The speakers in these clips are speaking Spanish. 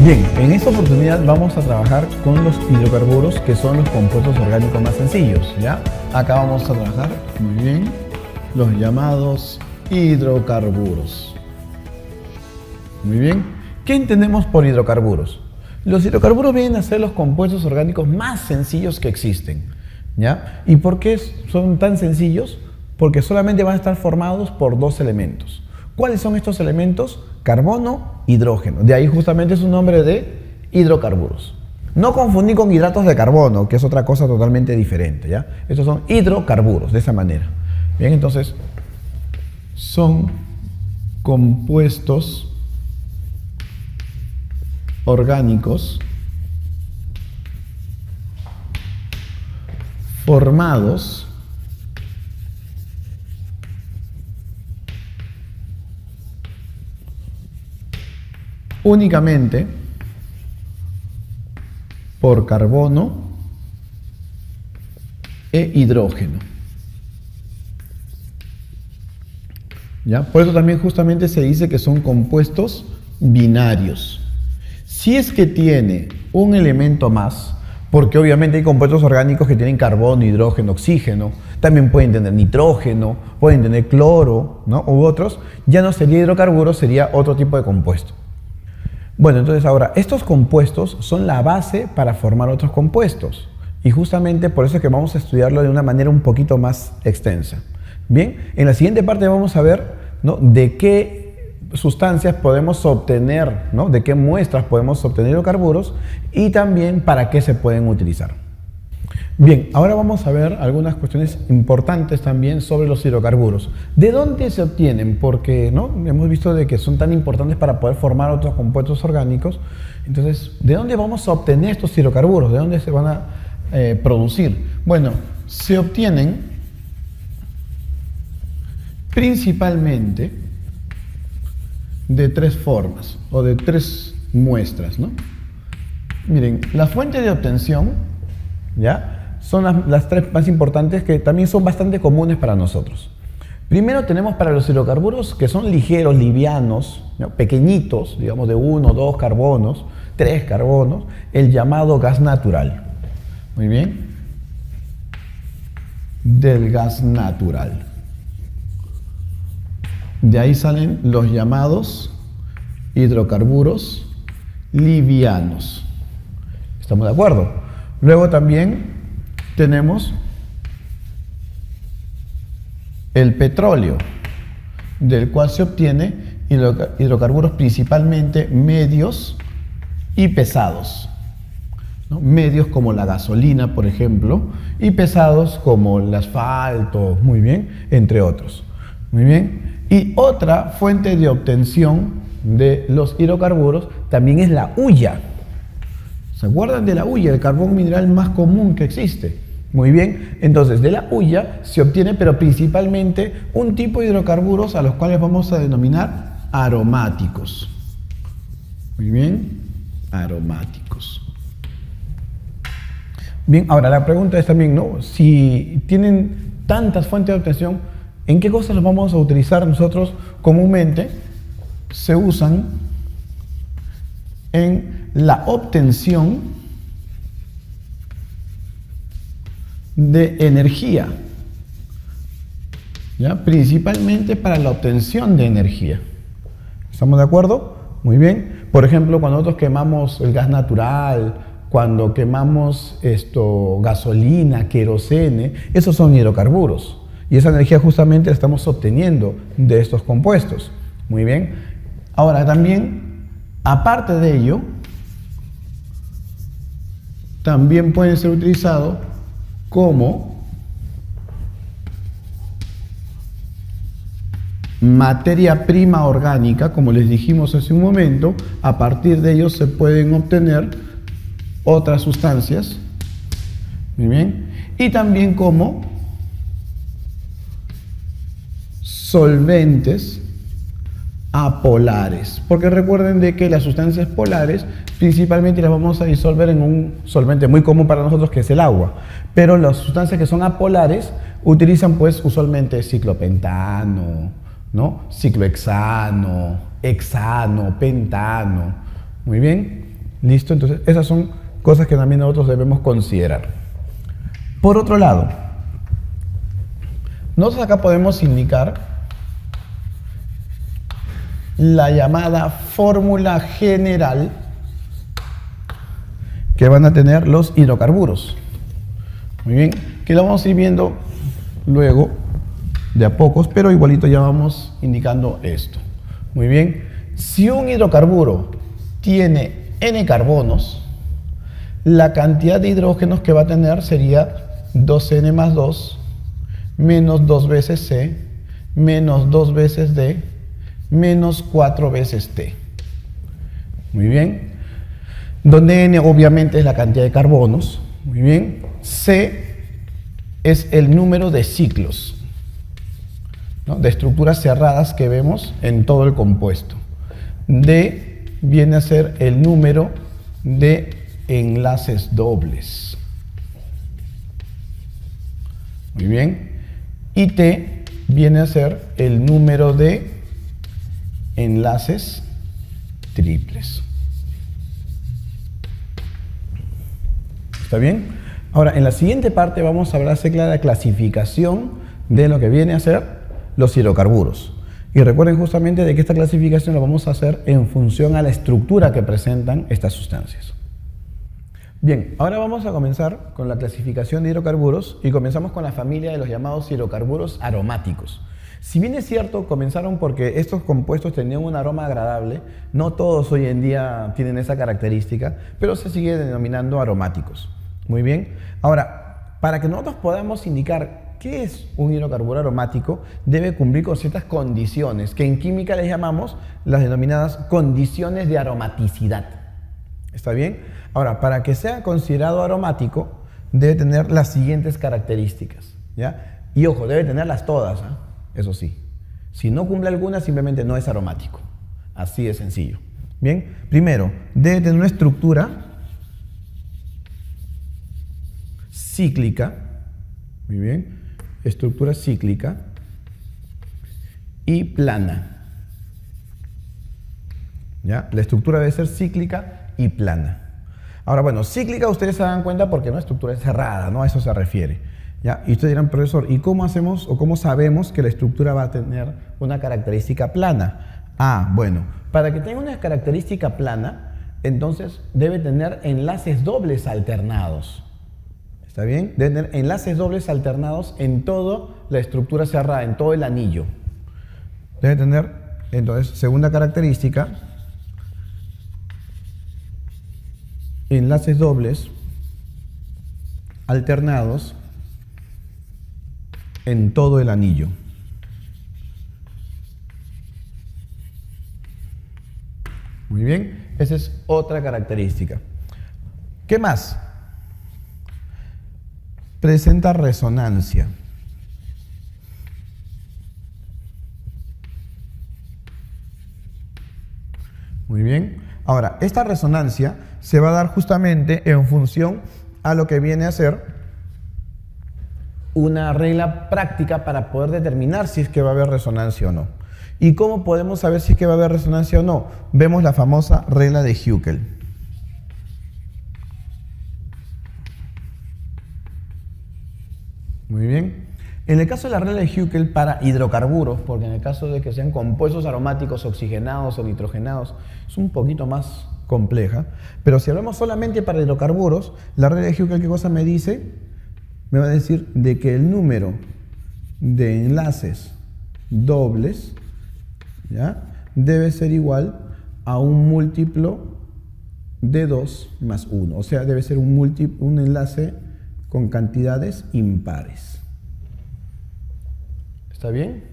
Bien, en esta oportunidad vamos a trabajar con los hidrocarburos, que son los compuestos orgánicos más sencillos, ¿ya? Acá vamos a trabajar, muy bien, los llamados hidrocarburos. Muy bien, ¿qué entendemos por hidrocarburos? Los hidrocarburos vienen a ser los compuestos orgánicos más sencillos que existen, ¿ya? ¿Y por qué son tan sencillos? Porque solamente van a estar formados por dos elementos. ¿Cuáles son estos elementos? Carbono, hidrógeno. De ahí justamente su nombre de hidrocarburos. No confundir con hidratos de carbono, que es otra cosa totalmente diferente, ¿ya? Estos son hidrocarburos, de esa manera. Bien, entonces, son compuestos orgánicos formados únicamente por carbono e hidrógeno. ¿Ya? Por eso también justamente se dice que son compuestos binarios. Si es que tiene un elemento más, porque obviamente hay compuestos orgánicos que tienen carbono, hidrógeno, oxígeno, también pueden tener nitrógeno, pueden tener cloro, ¿no? U otros, ya no sería hidrocarburo, sería otro tipo de compuesto. Bueno, entonces ahora, estos compuestos son la base para formar otros compuestos. Y justamente por eso es que vamos a estudiarlo de una manera un poquito más extensa. Bien, en la siguiente parte vamos a ver, ¿no?, de qué sustancias podemos obtener, ¿no?, de qué muestras podemos obtener hidrocarburos y también para qué se pueden utilizar. Bien, ahora vamos a ver algunas cuestiones importantes también sobre los hidrocarburos. ¿De dónde se obtienen? Porque, ¿no?, hemos visto de que son tan importantes para poder formar otros compuestos orgánicos. Entonces, ¿de dónde vamos a obtener estos hidrocarburos? ¿De dónde se van a producir? Bueno, se obtienen principalmente de tres formas o de tres muestras, ¿no? Miren, la fuente de obtención, ¿ya?, son las tres más importantes, que también son bastante comunes para nosotros. Primero tenemos para los hidrocarburos que son ligeros, livianos, ¿no?, pequeñitos, digamos de 1, 2 carbonos, 3 carbonos, el llamado gas natural. Muy bien. Del gas natural. De ahí salen los llamados hidrocarburos livianos. ¿Estamos de acuerdo? Luego también tenemos el petróleo, del cual se obtiene hidrocarburos principalmente medios y pesados, ¿no? Medios como la gasolina, por ejemplo, y pesados como el asfalto, muy bien, entre otros. Muy bien. Y otra fuente de obtención de los hidrocarburos también es la hulla. ¿Se acuerdan de la hulla, el carbón mineral más común que existe? Muy bien, entonces de la hulla se obtiene, pero principalmente un tipo de hidrocarburos a los cuales vamos a denominar aromáticos. Muy bien, aromáticos. Bien, ahora la pregunta es también, ¿no?, si tienen tantas fuentes de obtención, ¿en qué cosas los vamos a utilizar nosotros comúnmente? Se usan en la obtención de energía, ¿ya? Principalmente para la obtención de energía. ¿Estamos de acuerdo? Muy bien. Por ejemplo, cuando nosotros quemamos el gas natural, cuando quemamos gasolina, querosene, esos son hidrocarburos. Y esa energía justamente la estamos obteniendo de estos compuestos. Muy bien. Ahora también, aparte de ello, también pueden ser utilizados como materia prima orgánica, como les dijimos hace un momento. A partir de ellos se pueden obtener otras sustancias. Muy bien. Y también como solventes apolares, porque recuerden de que las sustancias polares principalmente las vamos a disolver en un solvente muy común para nosotros, que es el agua, pero las sustancias que son apolares utilizan pues usualmente ciclopentano, ¿no?, ciclohexano, hexano, pentano. Muy bien. ¿Listo? Entonces, esas son cosas que también nosotros debemos considerar. Por otro lado, nosotros acá podemos indicar la llamada fórmula general que van a tener los hidrocarburos. Muy bien, que lo vamos a ir viendo luego de a pocos, pero igualito ya vamos indicando esto. Muy bien, si un hidrocarburo tiene N carbonos, la cantidad de hidrógenos que va a tener sería 2N más 2 menos 2 veces C menos 2 veces D menos 4 veces T. Muy bien, donde N obviamente es la cantidad de carbonos. Muy bien, C es el número de ciclos, ¿no?, de estructuras cerradas que vemos en todo el compuesto. D viene a ser el número de enlaces dobles. Muy bien. Y T viene a ser el número de enlaces triples. ¿Está bien? Ahora, en la siguiente parte vamos a hablar acerca de la clasificación de lo que viene a ser los hidrocarburos. Y recuerden justamente de que esta clasificación la vamos a hacer en función a la estructura que presentan estas sustancias. Bien, ahora vamos a comenzar con la clasificación de hidrocarburos y comenzamos con la familia de los llamados hidrocarburos aromáticos. Si bien es cierto, comenzaron porque estos compuestos tenían un aroma agradable, no todos hoy en día tienen esa característica, pero se sigue denominando aromáticos. Muy bien, ahora, para que nosotros podamos indicar qué es un hidrocarburo aromático, debe cumplir con ciertas condiciones, que en química les llamamos las denominadas condiciones de aromaticidad. ¿Está bien? Ahora, para que sea considerado aromático, debe tener las siguientes características, ¿ya? Y ojo, debe tenerlas todas, ¿eh? Eso sí. Si no cumple alguna, simplemente no es aromático. Así de sencillo. Bien, primero, debe tener una estructura cíclica. Muy bien, estructura cíclica y plana. ¿Ya? La estructura debe ser cíclica y plana. Ahora, bueno, cíclica ustedes se dan cuenta porque no, estructura es cerrada, ¿no? A eso se refiere. ¿Ya? Y ustedes dirán, profesor, ¿y cómo hacemos o cómo sabemos que la estructura va a tener una característica plana? Ah, bueno, para que tenga una característica plana, entonces debe tener enlaces dobles alternados. ¿Está bien? Debe tener enlaces dobles alternados en toda la estructura cerrada, en todo el anillo. Debe tener, entonces, segunda característica, enlaces dobles alternados en todo el anillo. Muy bien, esa es otra característica. ¿Qué más? Presenta resonancia. Muy bien. Ahora, esta resonancia se va a dar justamente en función a lo que viene a ser una regla práctica para poder determinar si es que va a haber resonancia o no. ¿Y cómo podemos saber si es que va a haber resonancia o no? Vemos la famosa regla de Hückel. Muy bien. En el caso de la regla de Hückel para hidrocarburos, porque en el caso de que sean compuestos aromáticos oxigenados o nitrogenados, es un poquito más compleja, pero si hablamos solamente para hidrocarburos, la regla de Hückel, ¿qué cosa me dice? Me va a decir de que el número de enlaces dobles, ¿ya?, debe ser igual a un múltiplo de 2 más 1, o sea, debe ser un enlace con cantidades impares. ¿Está bien?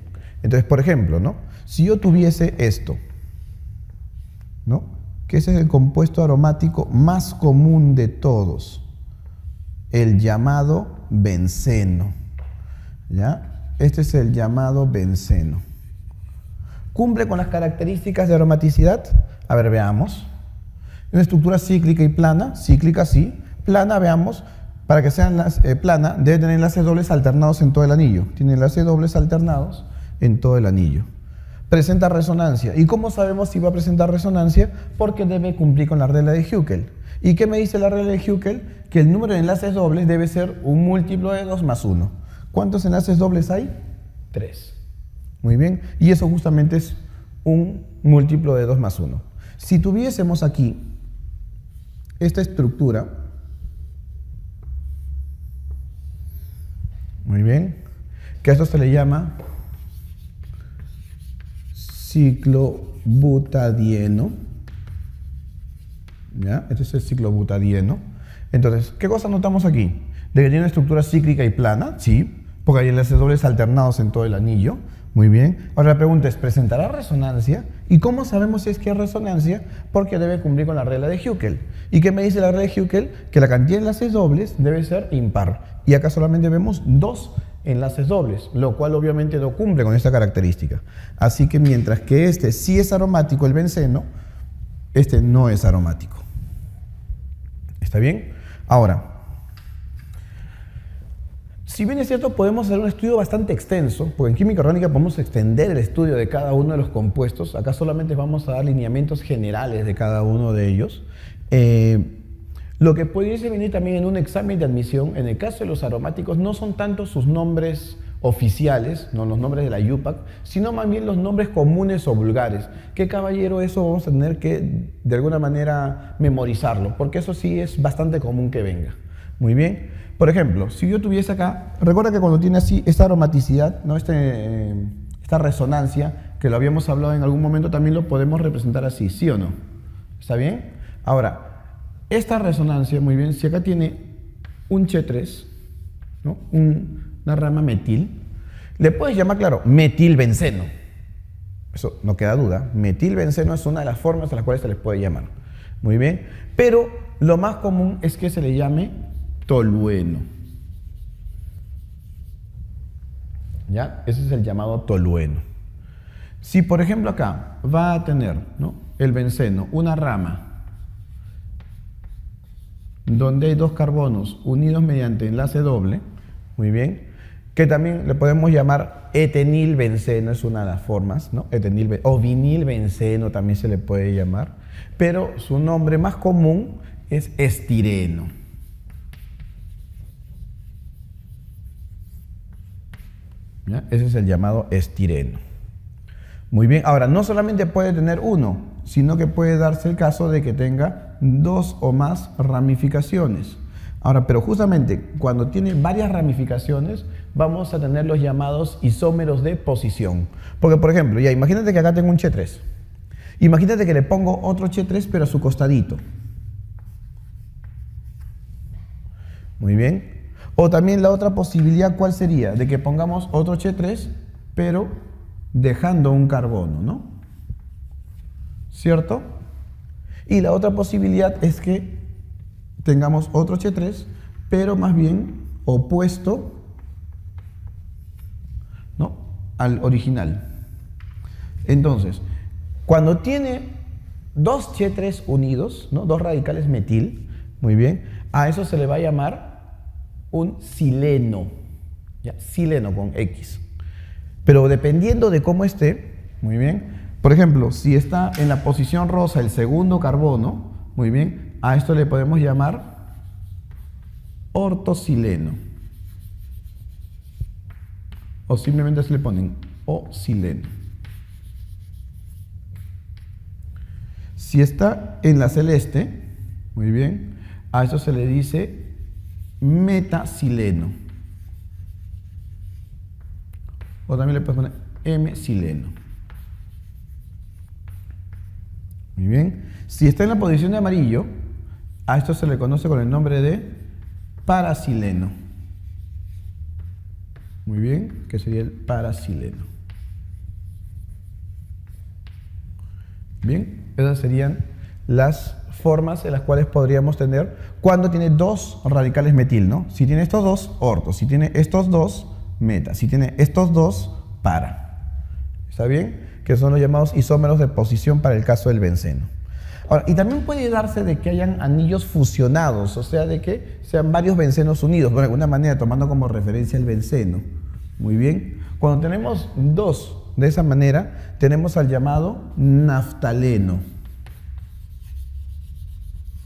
Entonces, por ejemplo, ¿no?, si yo tuviese esto, ¿no?, que ese es el compuesto aromático más común de todos, el llamado benceno, ¿ya? Este es el llamado benceno. ¿Cumple con las características de aromaticidad? A ver, veamos. Una estructura cíclica y plana, cíclica sí, plana, veamos. Para que sea plana, debe tener enlaces dobles alternados en todo el anillo. Tiene enlaces dobles alternados en todo el anillo. presenta resonancia. ¿Y cómo sabemos si va a presentar resonancia? Porque debe cumplir con la regla de Huckel. ¿Y qué me dice la regla de Huckel? Que el número de enlaces dobles debe ser un múltiplo de 2 más 1. ¿Cuántos enlaces dobles hay? 3. Muy bien. Y eso justamente es un múltiplo de 2 más 1. Si tuviésemos aquí esta estructura, muy bien, que a esto se le llama ciclo butadieno. ¿Ya? Este es el ciclo butadieno. Entonces, ¿qué cosa notamos aquí? De que tiene una estructura cíclica y plana, sí, porque hay enlaces dobles alternados en todo el anillo. Muy bien. Ahora la pregunta es, ¿presentará resonancia? ¿Y cómo sabemos si es que es resonancia? Porque debe cumplir con la regla de Huckel. ¿Y qué me dice la regla de Huckel? Que la cantidad de enlaces dobles debe ser impar. Y acá solamente vemos 2 enlaces dobles, lo cual obviamente no cumple con esta característica. Así que mientras que este sí es aromático, el benceno, este no es aromático. ¿Está bien? Ahora, si bien es cierto, podemos hacer un estudio bastante extenso, porque en química orgánica podemos extender el estudio de cada uno de los compuestos. Acá solamente vamos a dar lineamientos generales de cada uno de ellos. Lo que pudiese venir también en un examen de admisión, en el caso de los aromáticos, no son tanto sus nombres oficiales, no los nombres de la IUPAC, sino más bien los nombres comunes o vulgares. ¿Qué caballero? Eso vamos a tener que, de alguna manera, memorizarlo, porque eso sí es bastante común que venga. Muy bien. Por ejemplo, si yo tuviese acá, recuerda que cuando tiene así esta aromaticidad, ¿no? Esta resonancia, que lo habíamos hablado en algún momento, también lo podemos representar así, ¿sí o no? ¿Está bien? Ahora, esta resonancia, muy bien, si acá tiene un Ch3, ¿no? Una rama metil, le puedes llamar, claro, metilbenceno. Eso no queda duda. Metilbenceno es una de las formas en las cuales se les puede llamar. Muy bien. Pero lo más común es que se le llame tolueno. ¿Ya? Ese es el llamado tolueno. Si, por ejemplo, acá va a tener, ¿no? el benceno una rama donde hay 2 carbonos unidos mediante enlace doble, muy bien, que también le podemos llamar etenilbenceno, es una de las formas, ¿no? O vinilbenceno también se le puede llamar, pero su nombre más común es estireno. ¿Ya? Ese es el llamado estireno. Muy bien, ahora no solamente puede tener uno, sino que puede darse el caso de que tenga 2 o más ramificaciones. Ahora, pero justamente cuando tiene varias ramificaciones, vamos a tener los llamados isómeros de posición. Porque, por ejemplo, ya imagínate que acá tengo un Ch3. Imagínate que le pongo otro Ch3, pero a su costadito. Muy bien. O también la otra posibilidad, ¿cuál sería? De que pongamos otro Ch3, pero dejando un carbono, ¿no? ¿Cierto? Y la otra posibilidad es que tengamos otro Ch3, pero más bien opuesto, ¿no? al original. Entonces, cuando tiene 2 Ch3 unidos, ¿no? 2 radicales metil, muy bien, a eso se le va a llamar un sileno, ¿ya? Sileno con X. Pero dependiendo de cómo esté, muy bien, por ejemplo, si está en la posición rosa el segundo carbono, muy bien, a esto le podemos llamar ortosileno. O simplemente se le ponen O-sileno. Si está en la celeste, muy bien, a esto se le dice metasileno. O también le puedes poner M-sileno. Muy bien. Si está en la posición de amarillo, a esto se le conoce con el nombre de parasileno. Muy bien, que sería el parasileno. Bien, esas serían las formas en las cuales podríamos tener cuando tiene 2 radicales metil, ¿no? Si tiene estos 2, orto. Si tiene estos 2, meta. Si tiene estos 2, para. ¿Está bien? Que son los llamados isómeros de posición para el caso del benceno. Ahora, y también puede darse de que hayan anillos fusionados, o sea, de que sean varios bencenos unidos, de alguna manera tomando como referencia el benceno. Muy bien. Cuando tenemos 2 de esa manera, tenemos al llamado naftaleno,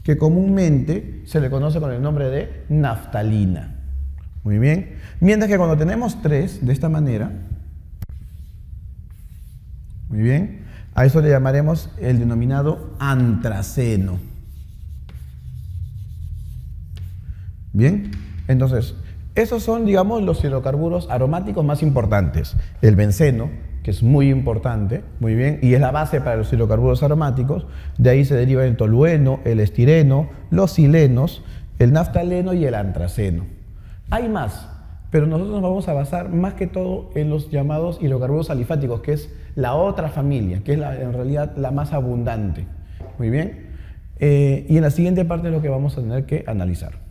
que comúnmente se le conoce con el nombre de naftalina. Muy bien. Mientras que cuando tenemos 3 de esta manera, muy bien, a eso le llamaremos el denominado antraceno. Bien, entonces, esos son, digamos, los hidrocarburos aromáticos más importantes. El benceno, que es muy importante, muy bien, y es la base para los hidrocarburos aromáticos. De ahí se deriva el tolueno, el estireno, los silenos, el naftaleno y el antraceno. Hay más, pero nosotros nos vamos a basar más que todo en los llamados hidrocarburos alifáticos, que es la otra familia, que es en realidad la más abundante. Muy bien, y en la siguiente parte es lo que vamos a tener que analizar.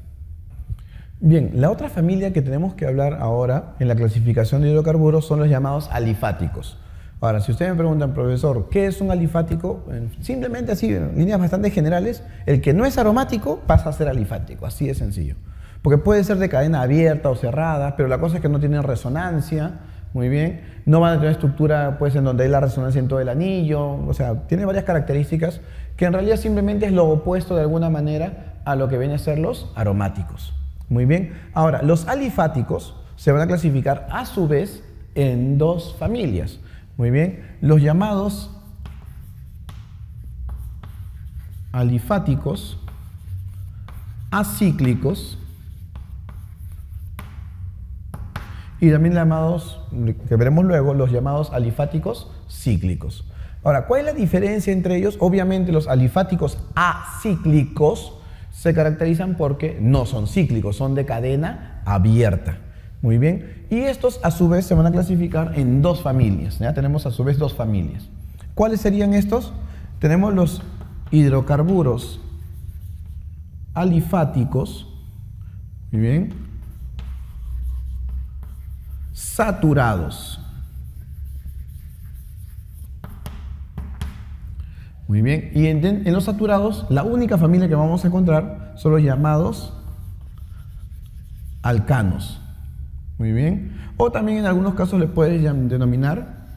Bien, la otra familia que tenemos que hablar ahora en la clasificación de hidrocarburos son los llamados alifáticos. Ahora, si ustedes me preguntan, profesor, ¿qué es un alifático? Simplemente así, en líneas bastante generales, el que no es aromático pasa a ser alifático, así de sencillo. Porque puede ser de cadena abierta o cerrada, pero la cosa es que no tienen resonancia, muy bien, no van a tener estructura pues en donde hay la resonancia en todo el anillo, o sea, tiene varias características que en realidad simplemente es lo opuesto de alguna manera a lo que vienen a ser los aromáticos. Muy bien, ahora los alifáticos se van a clasificar a su vez en 2 familias. Muy bien, los llamados alifáticos acíclicos y también llamados, que veremos luego, los llamados alifáticos cíclicos. Ahora, ¿cuál es la diferencia entre ellos? Obviamente los alifáticos acíclicos se caracterizan porque no son cíclicos, son de cadena abierta. Muy bien, y estos a su vez se van a clasificar en 2 familias. Ya tenemos a su vez 2 familias. ¿Cuáles serían estos? Tenemos los hidrocarburos alifáticos, muy bien, saturados. Muy bien, y en los saturados, la única familia que vamos a encontrar son los llamados alcanos. Muy bien, o también en algunos casos le puedes denominar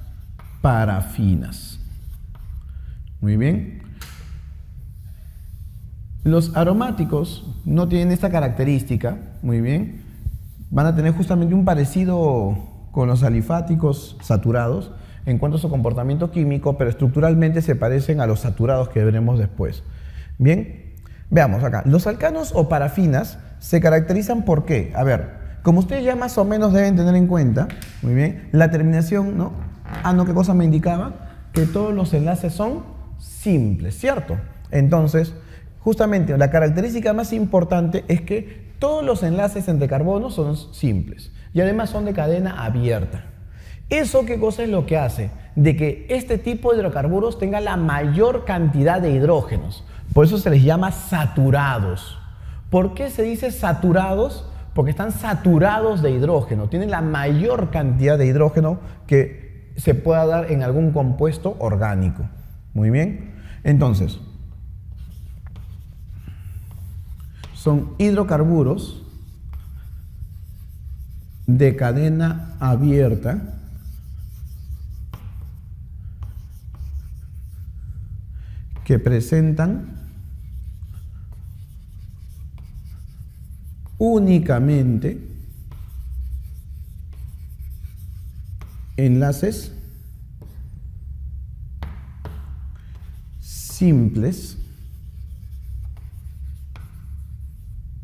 parafinas. Muy bien. Los aromáticos no tienen esta característica, muy bien, van a tener justamente un parecido con los alifáticos saturados en cuanto a su comportamiento químico, pero estructuralmente se parecen a los saturados que veremos después. Bien, veamos acá. Los alcanos o parafinas se caracterizan por qué. A ver, como ustedes ya más o menos deben tener en cuenta, muy bien, la terminación, ¿no? ¿Qué cosa me indicaba? Que todos los enlaces son simples, ¿cierto? Entonces, justamente la característica más importante es que todos los enlaces entre carbonos son simples y además son de cadena abierta. ¿Eso qué cosa es lo que hace? De que este tipo de hidrocarburos tenga la mayor cantidad de hidrógenos. Por eso se les llama saturados. ¿Por qué se dice saturados? Porque están saturados de hidrógeno. Tienen la mayor cantidad de hidrógeno que se pueda dar en algún compuesto orgánico. Muy bien. Entonces, son hidrocarburos de cadena abierta que presentan únicamente enlaces simples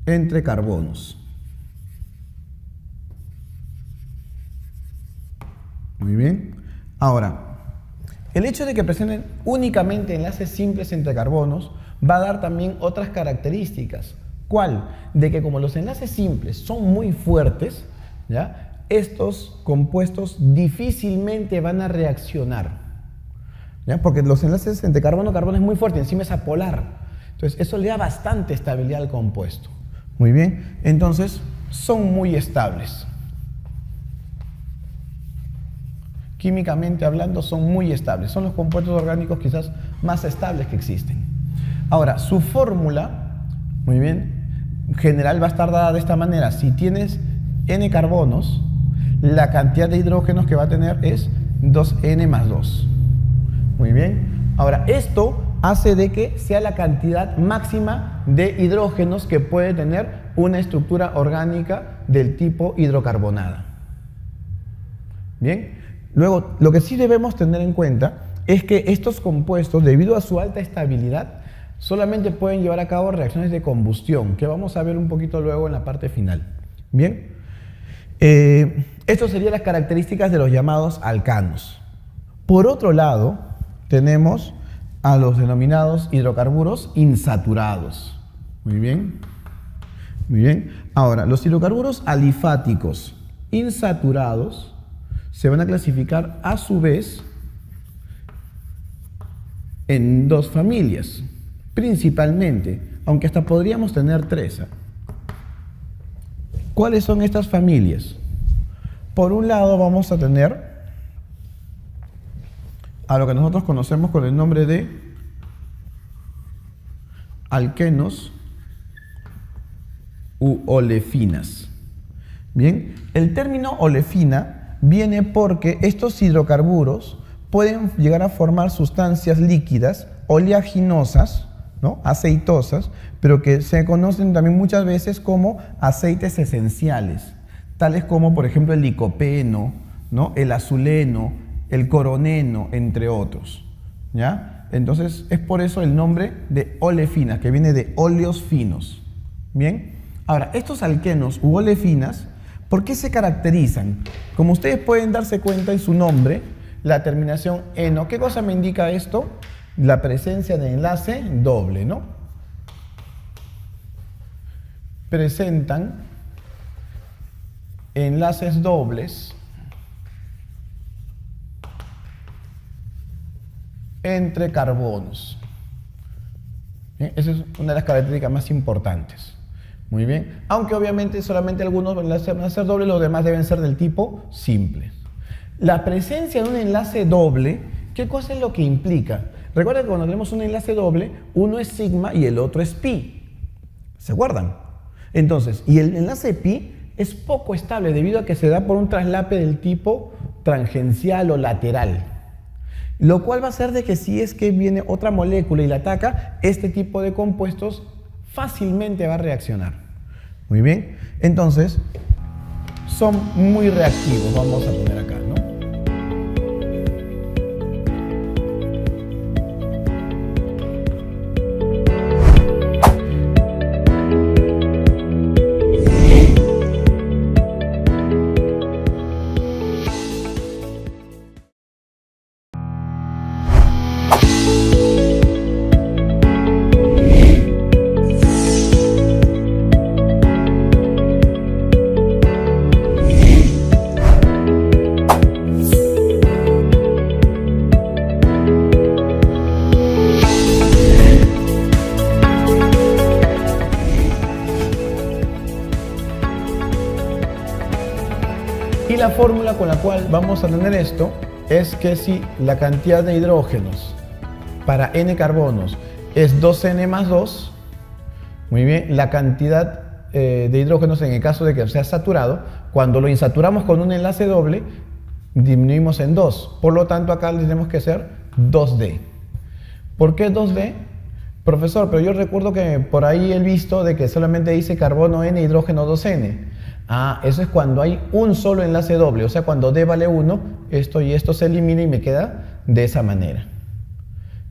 entre carbonos. Muy bien. Ahora, el hecho de que presenten únicamente enlaces simples entre carbonos va a dar también otras características. ¿Cuál? De que como los enlaces simples son muy fuertes, ¿ya? Estos compuestos difícilmente van a reaccionar, ¿ya? Porque los enlaces entre carbono-carbono es muy fuerte, encima es apolar. Entonces eso le da bastante estabilidad al compuesto. Muy bien, entonces son muy estables. Químicamente hablando son muy estables, son los compuestos orgánicos quizás más estables que existen. Ahora, su fórmula, muy bien, general va a estar dada de esta manera. Si tienes N carbonos, la cantidad de hidrógenos que va a tener es 2N más 2. Muy bien. Ahora, esto hace de que sea la cantidad máxima de hidrógenos que puede tener una estructura orgánica del tipo hidrocarbonada. Bien. Luego, lo que sí debemos tener en cuenta es que estos compuestos, debido a su alta estabilidad, solamente pueden llevar a cabo reacciones de combustión, que vamos a ver un poquito luego en la parte final. Bien. Estas serían las características de los llamados alcanos. Por otro lado, tenemos a los denominados hidrocarburos insaturados. Muy bien. Muy bien. Ahora, los hidrocarburos alifáticos insaturados se van a clasificar a su vez en dos familias, principalmente, aunque hasta podríamos tener tres. ¿Cuáles son estas familias? Por un lado vamos a tener a lo que nosotros conocemos con el nombre de alquenos u olefinas. Bien, el término olefina viene porque estos hidrocarburos pueden llegar a formar sustancias líquidas oleaginosas, ¿no? Aceitosas, pero que se conocen también muchas veces como aceites esenciales, tales como por ejemplo el licopeno, ¿no? El azuleno, el coroneno, entre otros, ¿ya? Entonces es por eso el nombre de olefinas, que viene de óleos finos. Bien, ahora estos alquenos u olefinas, ¿por qué se caracterizan? Como ustedes pueden darse cuenta en su nombre, la terminación eno, ¿qué cosa me indica esto? La presencia de enlace doble, ¿no? Presentan enlaces dobles entre carbonos. ¿Bien? Esa es una de las características más importantes. Muy bien, aunque obviamente solamente algunos van a ser dobles, los demás deben ser del tipo simple. La presencia de un enlace doble, ¿qué cosa es lo que implica? Recuerden que cuando tenemos un enlace doble, uno es sigma y el otro es pi. ¿Se acuerdan? Entonces, y el enlace pi es poco estable debido a que se da por un traslape del tipo tangencial o lateral. Lo cual va a hacer de que si es que viene otra molécula y la ataca, este tipo de compuestos fácilmente va a reaccionar. Muy bien, entonces son muy reactivos, vamos a poner acá, ¿no? Y la fórmula con la cual vamos a tener esto es que si la cantidad de hidrógenos para n carbonos es 2n más 2, muy bien, la cantidad de hidrógenos en el caso de que sea saturado, cuando lo insaturamos con un enlace doble, disminuimos en 2. Por lo tanto, acá tenemos que ser 2D. ¿Por qué 2D? Profesor, pero yo recuerdo que por ahí he visto de que solamente dice carbono n, hidrógeno 2n. Ah, eso es cuando hay un solo enlace doble, o sea, cuando D vale 1, esto y esto se elimina y me queda de esa manera.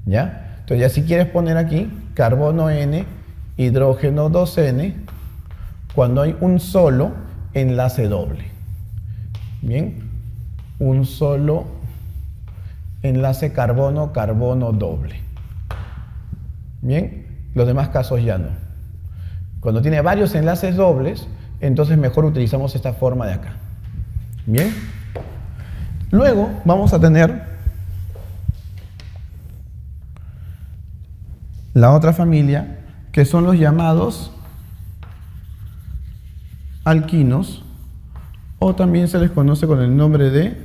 ¿Ya? Entonces ya si quieres poner aquí carbono N, hidrógeno 2N, cuando hay un solo enlace doble. Bien, un solo enlace carbono-carbono doble. Bien, los demás casos ya no. Cuando tiene varios enlaces dobles, entonces mejor utilizamos esta forma de acá. Bien. Luego vamos a tener la otra familia, que son los llamados alquinos, o también se les conoce con el nombre de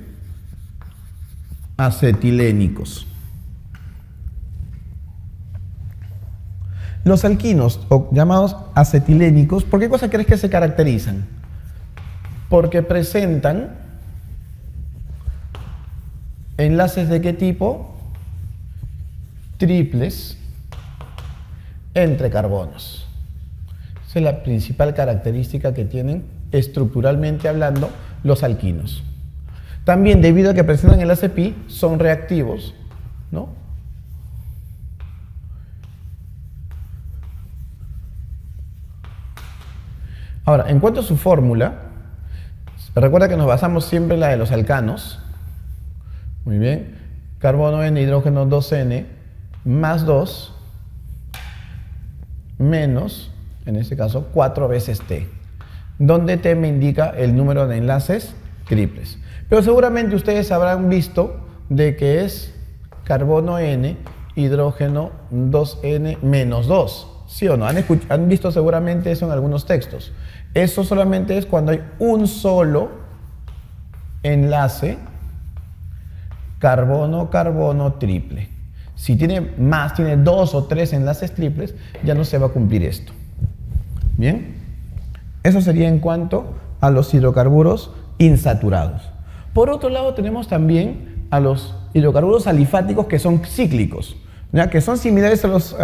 acetilénicos. Los alquinos, o llamados acetilénicos, ¿por qué cosa crees que se caracterizan? Porque presentan ¿Enlaces de qué tipo? Triples entre carbonos. Esa es la principal característica que tienen estructuralmente hablando los alquinos. También, debido a que presentan enlace pi, son reactivos, ¿no? Ahora, en cuanto a su fórmula, recuerda que nos basamos siempre en la de los alcanos. Muy bien. Carbono N, hidrógeno 2N, más 2, menos, en este caso, 4 veces T, donde T me indica el número de enlaces triples. Pero seguramente ustedes habrán visto de que es carbono N, hidrógeno 2N menos 2. ¿Sí o no? Han visto seguramente eso en algunos textos. Eso solamente es cuando hay un solo enlace carbono-carbono triple. Si tiene más, tiene 2 o 3 enlaces triples, ya no se va a cumplir esto. Bien, eso sería en cuanto a los hidrocarburos insaturados. Por otro lado, tenemos también a los hidrocarburos alifáticos que son cíclicos, ¿ya? Que son similares a los,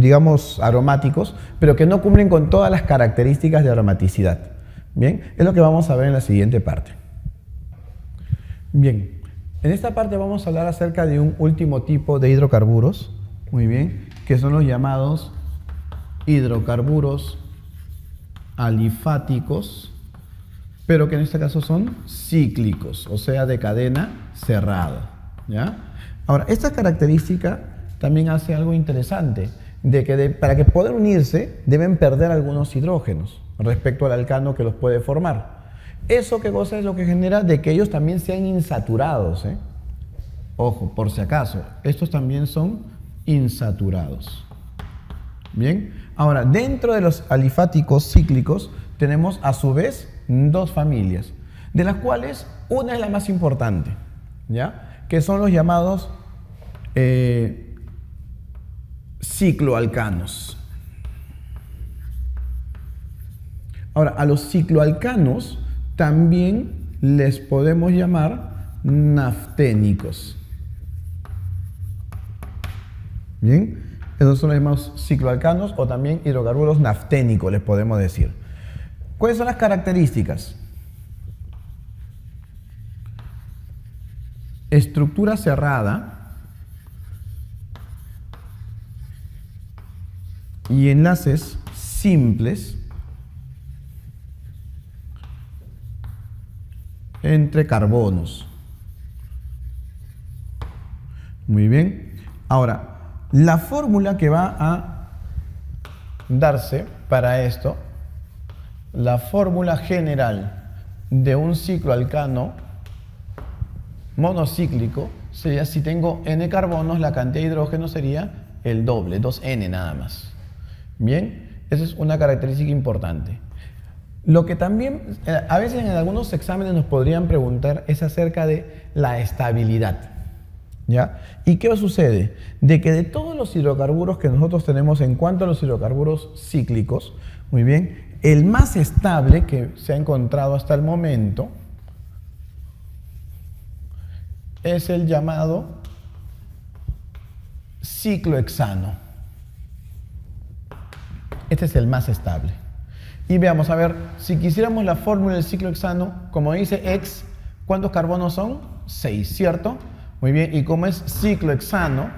digamos, aromáticos, pero que no cumplen con todas las características de aromaticidad. Bien, es lo que vamos a ver en la siguiente parte. Bien, en esta parte vamos a hablar acerca de un último tipo de hidrocarburos, muy bien, que son los llamados hidrocarburos alifáticos, pero que en este caso son cíclicos, o sea, de cadena cerrada, ¿ya? Ahora, esta característica también hace algo interesante, de que para que puedan unirse deben perder algunos hidrógenos respecto al alcano que los puede formar. ¿Eso qué cosa es lo que genera? De que ellos también sean insaturados, ¿eh? Ojo, por si acaso, estos también son insaturados. Bien, ahora, dentro de los alifáticos cíclicos tenemos a su vez dos familias, de las cuales una es la más importante, ¿ya? Que son los llamados cicloalcanos. Ahora, a los cicloalcanos también les podemos llamar nafténicos. Bien, esos son los llamados cicloalcanos o también hidrocarburos nafténicos, les podemos decir. ¿Cuáles son las características? Estructura cerrada y enlaces simples entre carbonos. Muy bien. Ahora, la fórmula que va a darse para esto, la fórmula general de un cicloalcano monocíclico sería, si tengo N carbonos, la cantidad de hidrógeno sería el doble, 2N nada más. Bien, esa es una característica importante. Lo que también a veces en algunos exámenes nos podrían preguntar es acerca de la estabilidad, ¿ya? ¿Y qué sucede? De que de todos los hidrocarburos que nosotros tenemos en cuanto a los hidrocarburos cíclicos, muy bien, el más estable que se ha encontrado hasta el momento es el llamado ciclohexano. Este es el más estable. Y veamos, a ver, si quisiéramos la fórmula del ciclohexano, como dice X, ¿cuántos carbonos son? 6, ¿cierto? Muy bien, y como es ciclohexano,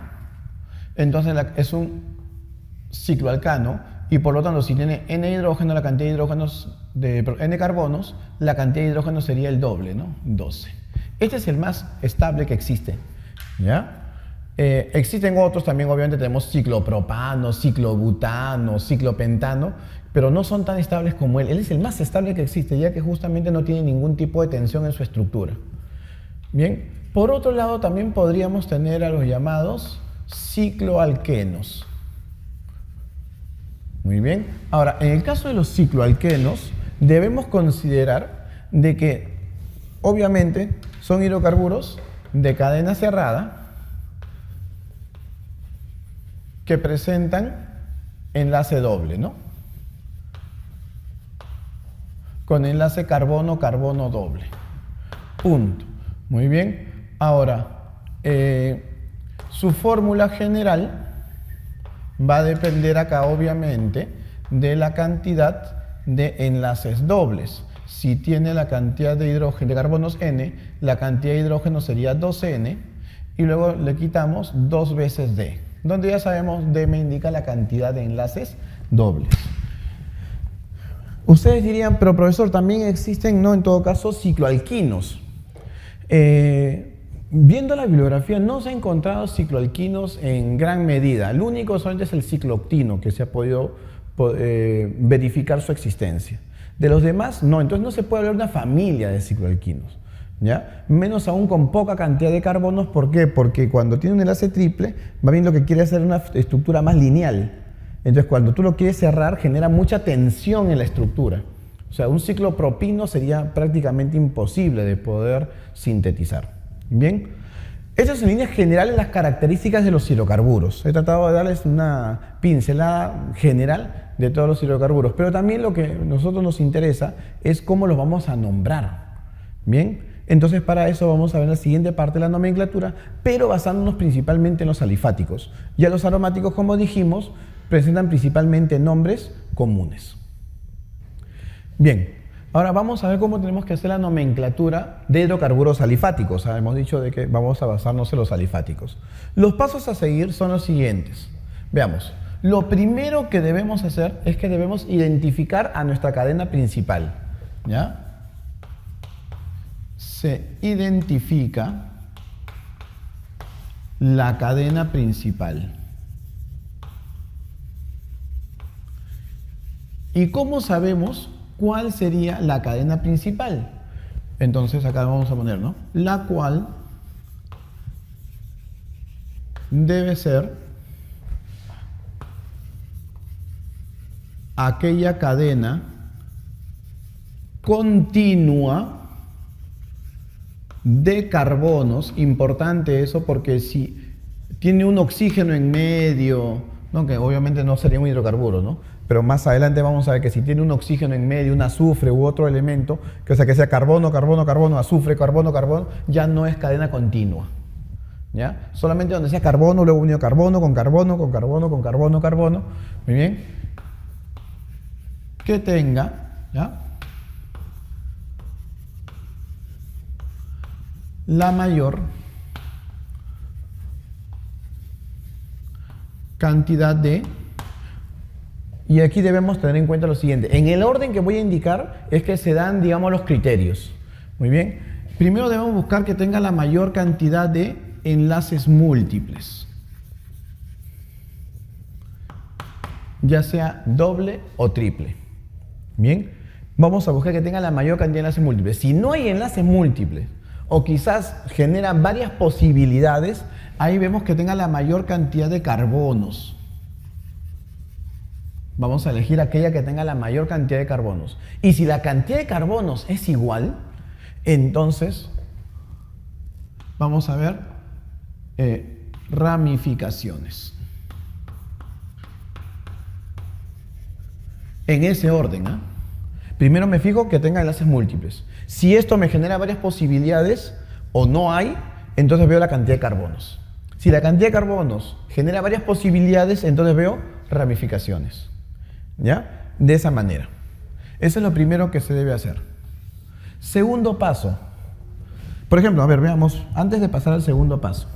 entonces es un cicloalcano, y por lo tanto, si tiene N hidrógeno, la cantidad de hidrógenos, N carbonos, la cantidad de hidrógeno sería el doble, ¿no? 12. Este es el más estable que existe, ¿ya? Existen otros también, obviamente tenemos ciclopropano, ciclobutano, ciclopentano, pero no son tan estables como él. Él es el más estable que existe, ya que justamente no tiene ningún tipo de tensión en su estructura. Bien, por otro lado también podríamos tener a los llamados cicloalquenos. Muy bien, ahora en el caso de los cicloalquenos debemos considerar de que obviamente son hidrocarburos de cadena cerrada que presentan enlace doble, ¿no? Con enlace carbono-carbono doble. Punto. Muy bien. Ahora, Su fórmula general va a depender acá, obviamente, de la cantidad de enlaces dobles. Si tiene la cantidad de hidrógeno, de carbonos N, la cantidad de hidrógeno sería 2N, y luego le quitamos 2 veces D, donde ya sabemos D me indica la cantidad de enlaces dobles. Ustedes dirían, pero profesor, también existen, ¿no? En todo caso, cicloalquinos. Viendo la bibliografía, no se han encontrado cicloalquinos en gran medida. El único solamente es el ciclooctino que se ha podido verificar su existencia. De los demás, no. Entonces no se puede hablar de una familia de cicloalquinos, ¿ya? Menos aún con poca cantidad de carbonos. ¿Por qué? Porque cuando tiene un enlace triple, va bien lo que quiere hacer una estructura más lineal. Entonces cuando tú lo quieres cerrar, genera mucha tensión en la estructura. O sea, un ciclopropino sería prácticamente imposible de poder sintetizar. Bien, estas son en líneas generales las características de los hidrocarburos. He tratado de darles una pincelada general de todos los hidrocarburos, pero también lo que a nosotros nos interesa es cómo los vamos a nombrar. Bien, entonces para eso vamos a ver la siguiente parte de la nomenclatura, pero basándonos principalmente en los alifáticos. Ya los aromáticos, como dijimos, presentan principalmente nombres comunes. Bien. Ahora vamos a ver cómo tenemos que hacer la nomenclatura de hidrocarburos alifáticos. Hemos dicho de que vamos a basarnos en los alifáticos. Los pasos a seguir son los siguientes. Veamos. Lo primero que debemos hacer es que debemos identificar a nuestra cadena principal. ¿Ya? Se identifica la cadena principal. ¿Y cómo sabemos cuál sería la cadena principal? Entonces acá vamos a poner, ¿no? La cual debe ser aquella cadena continua de carbonos. Importante eso, porque si tiene un oxígeno en medio, ¿no? Que obviamente no sería un hidrocarburo, ¿no? Pero más adelante vamos a ver que si tiene un oxígeno en medio, un azufre u otro elemento, que sea carbono, carbono, carbono, azufre, carbono, carbono, ya no es cadena continua. ¿Ya? Solamente donde sea carbono, luego unido carbono, con carbono, con carbono, con carbono, carbono. Muy bien. Que tenga, ¿ya?, la mayor cantidad de... Y aquí debemos tener en cuenta lo siguiente. En el orden que voy a indicar es que se dan, digamos, los criterios. Muy bien. Primero debemos buscar que tenga la mayor cantidad de enlaces múltiples, ya sea doble o triple. Bien. Vamos a buscar que tenga la mayor cantidad de enlaces múltiples. Si no hay enlaces múltiples, o quizás genera varias posibilidades, ahí vemos que tenga la mayor cantidad de carbonos. Vamos a elegir aquella que tenga la mayor cantidad de carbonos. Y si la cantidad de carbonos es igual, entonces vamos a ver ramificaciones. En ese orden, ¿eh? Primero me fijo que tenga enlaces múltiples. Si esto me genera varias posibilidades o no hay, entonces veo la cantidad de carbonos. Si la cantidad de carbonos genera varias posibilidades, entonces veo ramificaciones. ¿Ya? De esa manera. Eso es lo primero que se debe hacer. Segundo paso. Por ejemplo, a ver, veamos, antes de pasar al segundo paso.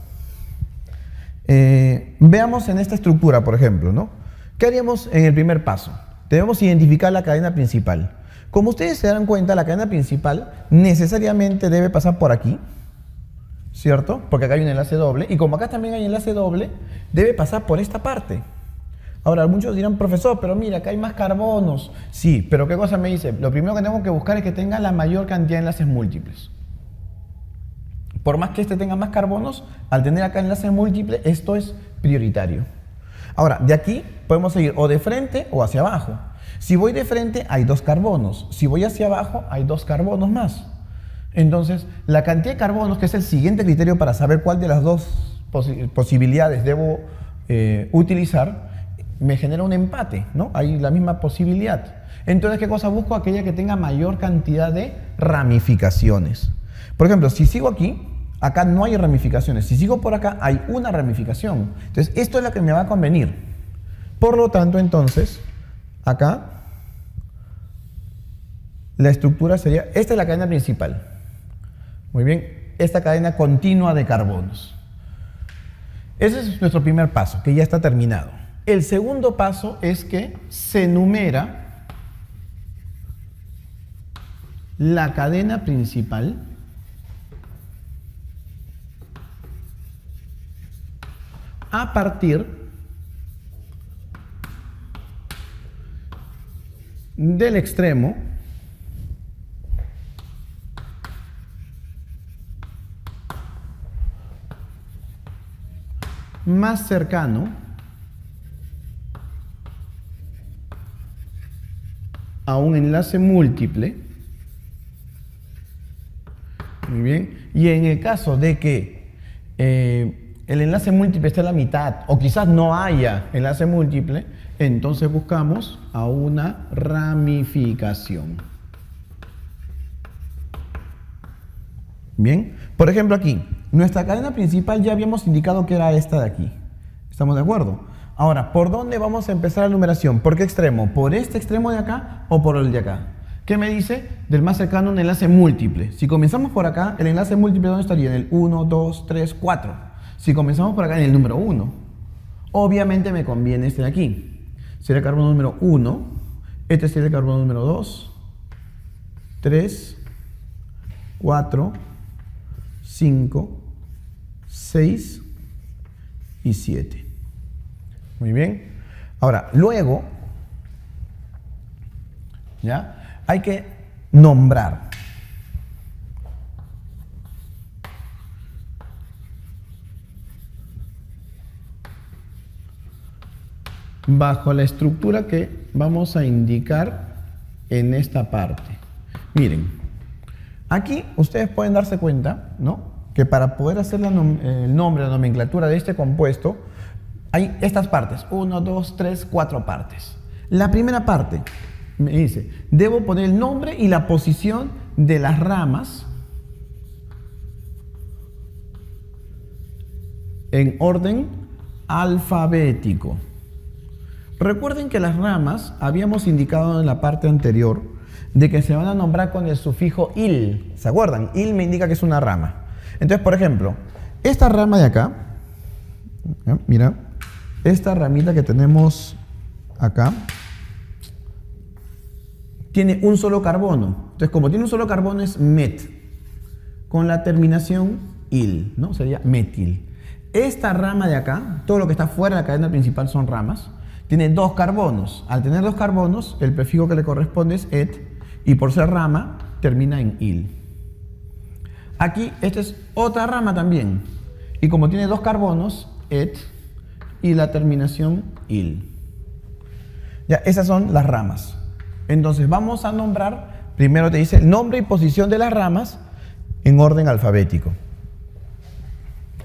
Veamos en esta estructura, por ejemplo, ¿no? ¿Qué haríamos en el primer paso? Debemos identificar la cadena principal. Como ustedes se dan cuenta, la cadena principal necesariamente debe pasar por aquí, ¿cierto? Porque acá hay un enlace doble, y como acá también hay enlace doble, debe pasar por esta parte. Ahora, muchos dirán, profesor, pero mira, acá hay más carbonos. Sí, pero ¿qué cosa me dice? Lo primero que tengo que buscar es que tenga la mayor cantidad de enlaces múltiples. Por más que este tenga más carbonos, al tener acá enlaces múltiples, esto es prioritario. Ahora, de aquí podemos seguir o de frente o hacia abajo. Si voy de frente, hay 2 carbonos. Si voy hacia abajo, hay 2 carbonos más. Entonces, la cantidad de carbonos, que es el siguiente criterio para saber cuál de las dos posibilidades debo utilizar, me genera un empate, ¿no? Hay la misma posibilidad. Entonces, ¿qué cosa busco? Aquella que tenga mayor cantidad de ramificaciones. Por ejemplo, si sigo aquí, Acá no hay ramificaciones. Si sigo por acá, hay una ramificación. Entonces, esto es lo que me va a convenir. Por lo tanto, entonces, acá, la estructura sería, esta es la cadena principal. Muy bien, esta cadena continua de carbonos. Ese es nuestro primer paso, que ya está terminado. El segundo paso es que se numera la cadena principal a partir del extremo más cercano a un enlace múltiple. Muy bien. Y en el caso de que el enlace múltiple esté a la mitad o quizás no haya enlace múltiple, entonces buscamos a una ramificación. Bien. Por ejemplo, aquí, nuestra cadena principal ya habíamos indicado que era esta de aquí. ¿Estamos de acuerdo? Ahora, ¿por dónde vamos a empezar la numeración? ¿Por qué extremo? ¿Por este extremo de acá o por el de acá? ¿Qué me dice? Del más cercano un enlace múltiple. Si comenzamos por acá, el enlace múltiple ¿dónde estaría? En el 1, 2, 3, 4. Si comenzamos por acá, en el número 1. Obviamente me conviene este de aquí. Sería el carbono número 1. Este sería el carbono número 2, 3, 4, 5, 6 y 7. Muy bien. Ahora, luego, ¿ya? Hay que nombrar. Bajo la estructura que vamos a indicar en esta parte. Miren, aquí ustedes pueden darse cuenta, ¿no?, que para poder hacer el nombre, la nomenclatura de este compuesto, hay estas partes, 1, 2, 3, 4 partes. La primera parte me dice, debo poner el nombre y la posición de las ramas en orden alfabético. Recuerden que las ramas habíamos indicado en la parte anterior de que se van a nombrar con el sufijo il. ¿Se acuerdan? Il me indica que es una rama. Entonces, por ejemplo, esta rama de acá, mira, esta ramita que tenemos acá, tiene un solo carbono. Entonces, como tiene un solo carbono es met, con la terminación il, ¿no? Sería metil. Esta rama de acá, todo lo que está fuera de la cadena principal son ramas, tiene dos carbonos. Al tener dos carbonos, el prefijo que le corresponde es et, y por ser rama, termina en il. Aquí, esta es otra rama también, y como tiene dos carbonos, et, y la terminación il. Ya, esas son las ramas. Entonces, vamos a nombrar, primero te dice nombre y posición de las ramas en orden alfabético.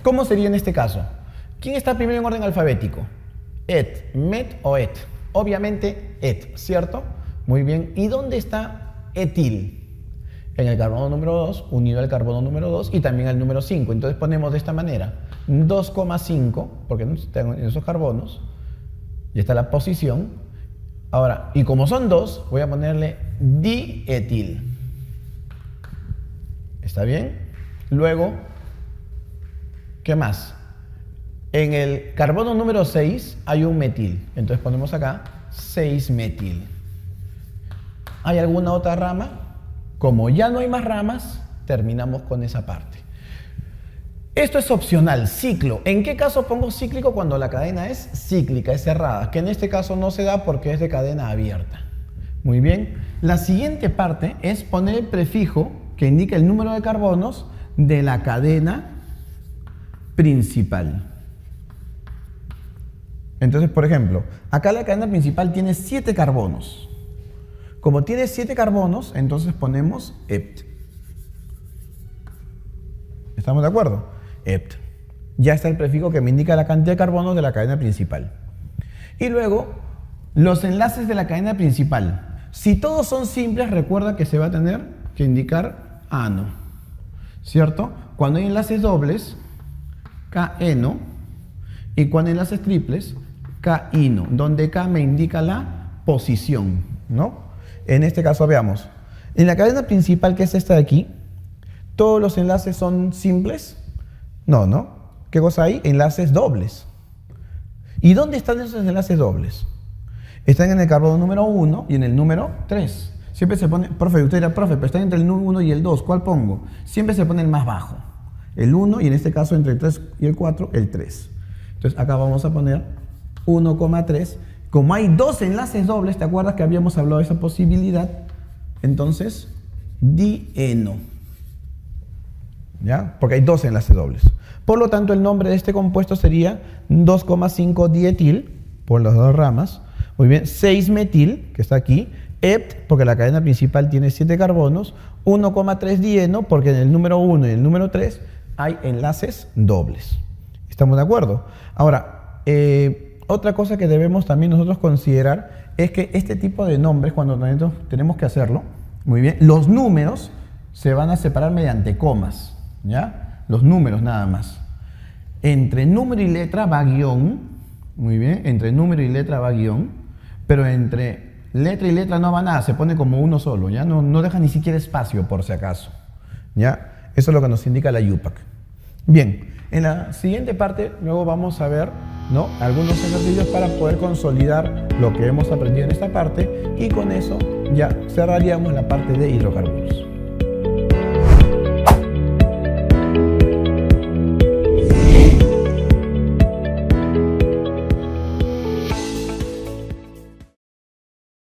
¿Cómo sería en este caso? ¿Quién está primero en orden alfabético? Et, met o et. Obviamente et, ¿cierto? Muy bien. ¿Y dónde está etil? En el carbono número 2, unido al carbono número 2 y también al número 5. Entonces ponemos de esta manera 2,5, porque no están en esos carbonos. Ya está la posición. Ahora, y como son dos, voy a ponerle dietil. ¿Está bien? Luego, ¿qué más? En el carbono número 6 hay un metil. Entonces ponemos acá 6-metil. ¿Hay alguna otra rama? Como ya no hay más ramas, terminamos con esa parte. Esto es opcional, ciclo. ¿En qué caso pongo cíclico? Cuando la cadena es cíclica, es cerrada, que en este caso no se da porque es de cadena abierta. Muy bien. La siguiente parte es poner el prefijo que indica el número de carbonos de la cadena principal. Entonces, por ejemplo, acá la cadena principal tiene 7 carbonos. Como tiene 7 carbonos, entonces ponemos ept. ¿Estamos de acuerdo? Ept. Ya está el prefijo que me indica la cantidad de carbonos de la cadena principal. Y luego, los enlaces de la cadena principal. Si todos son simples, recuerda que se va a tener que indicar ano. ¿cierto? Cuando hay enlaces dobles, K-eno, y cuando hay enlaces triples, K-ino, donde K me indica la posición, ¿no? En este caso, veamos. En la cadena principal, que es esta de aquí, ¿todos los enlaces son simples? No, ¿no? ¿Qué cosa hay? Enlaces dobles. ¿Y dónde están esos enlaces dobles? Están en el carbono número 1 y en el número 3. Siempre se pone, profe, usted dirá, profe, pero están entre el 1 y el 2, ¿cuál pongo? Siempre se pone el más bajo. El 1 y en este caso entre el 3 y el 4, el 3. Entonces acá vamos a poner 1,3. Como hay dos enlaces dobles, ¿te acuerdas que habíamos hablado de esa posibilidad? Entonces, dieno. ¿Ya? Porque hay dos enlaces dobles. Por lo tanto, el nombre de este compuesto sería 2,5 dietil, por las dos ramas. Muy bien, 6 metil, que está aquí. Hept, porque la cadena principal tiene 7 carbonos. 1,3 dieno, porque en el número 1 y el número 3 hay enlaces dobles. ¿Estamos de acuerdo? Ahora, otra cosa que debemos también nosotros considerar es que este tipo de nombres, cuando nosotros tenemos que hacerlo, muy bien, los números se van a separar mediante comas, ¿ya? Los números nada más. Entre número y letra va guión, muy bien, entre número y letra va guión, pero entre letra y letra no va nada, se pone como uno solo, ¿ya? No deja ni siquiera espacio por si acaso, ¿ya? Eso es lo que nos indica la UPAC. Bien, en la siguiente parte luego vamos a ver, ¿no?, algunos ejercicios para poder consolidar lo que hemos aprendido en esta parte y con eso ya cerraríamos la parte de hidrocarburos.